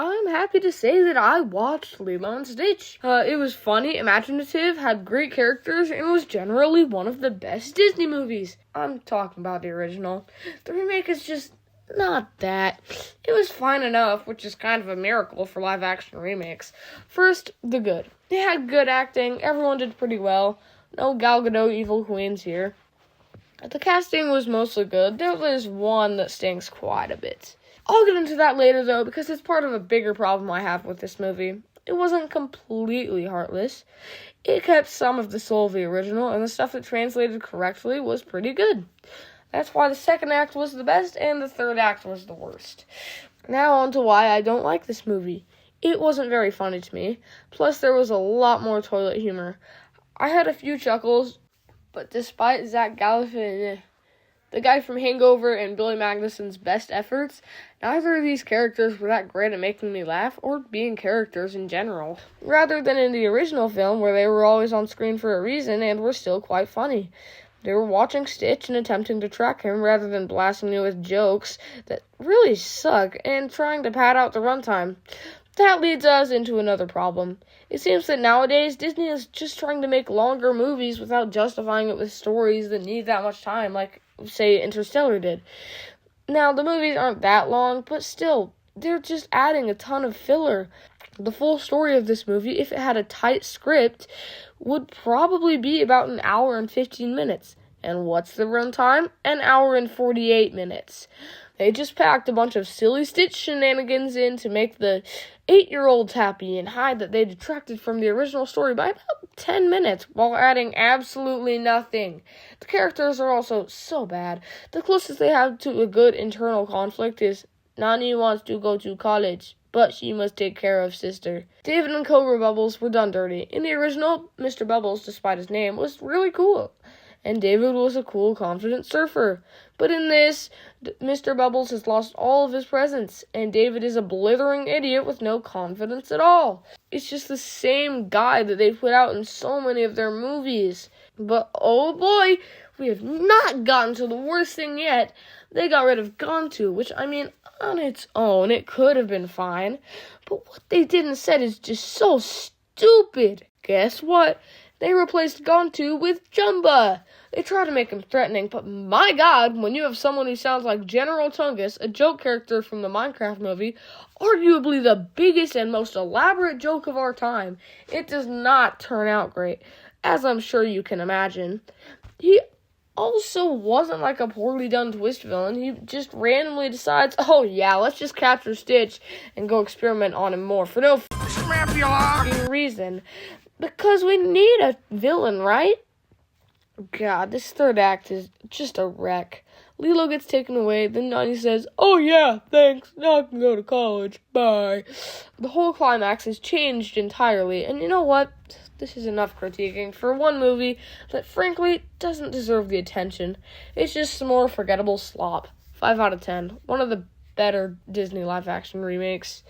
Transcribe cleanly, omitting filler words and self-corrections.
I'm happy to say that I watched Lilo and Stitch. It was funny, imaginative, had great characters, and was generally one of the best Disney movies. I'm talking about the original. The remake is just not that. It was fine enough, which is kind of a miracle for live-action remakes. First, the good. They had good acting. Everyone did pretty well. No Gal Gadot evil queens here. The casting was mostly good. There was one that stinks quite a bit. I'll get into that later, though, because it's part of a bigger problem I have with this movie. It wasn't completely heartless. It kept some of the soul of the original, and the stuff that translated correctly was pretty good. That's why the second act was the best, and the third act was the worst. Now on to why I don't like this movie. It wasn't very funny to me. Plus, there was a lot more toilet humor. I had a few chuckles, but despite Zach Galifianakis, the guy from Hangover, and Billy Magnuson's best efforts, neither of these characters were that great at making me laugh or being characters in general. Rather than in the original film, where they were always on screen for a reason and were still quite funny. They were watching Stitch and attempting to track him rather than blasting me with jokes that really suck and trying to pad out the runtime. That leads us into another problem. It seems that nowadays Disney is just trying to make longer movies without justifying it with stories that need that much time, like, say, Interstellar did. Now, the movies aren't that long, but still, they're just adding a ton of filler. The full story of this movie, if it had a tight script, would probably be about an hour and 15 minutes. And what's the runtime? An hour and 48 minutes. They just packed a bunch of silly Stitch shenanigans in to make the 8-year-olds happy and hide that they detracted from the original story by about 10 minutes while adding absolutely nothing. The characters are also so bad. The closest they have to a good internal conflict is Nani wants to go to college, but she must take care of sister. David and Cobra Bubbles were done dirty. In the original, Mr. Bubbles, despite his name, was really cool. And David was a cool, confident surfer. But in this, Mr. Bubbles has lost all of his presence, and David is a blithering idiot with no confidence at all. It's just the same guy that they put out in so many of their movies. But oh boy, we have not gotten to the worst thing yet. They got rid of Gontu, which, I mean, on its own, it could have been fine. But what they did instead is just so stupid. Guess what? They replaced Gontu with Jumba. They try to make him threatening, but my god, when you have someone who sounds like General Tungus, a joke character from the Minecraft movie, arguably the biggest and most elaborate joke of our time, it does not turn out great, as I'm sure you can imagine. He also wasn't like a poorly done twist villain. He just randomly decides, oh yeah, let's just capture Stitch and go experiment on him more for no reason. Because we need a villain, right? God, this third act is just a wreck. Lilo gets taken away, then Nani says, oh yeah, thanks, now I can go to college, bye. The whole climax is changed entirely, and you know what? This is enough critiquing for one movie that frankly doesn't deserve the attention. It's just some more forgettable slop. 5 out of 10. One of the better Disney live-action remakes.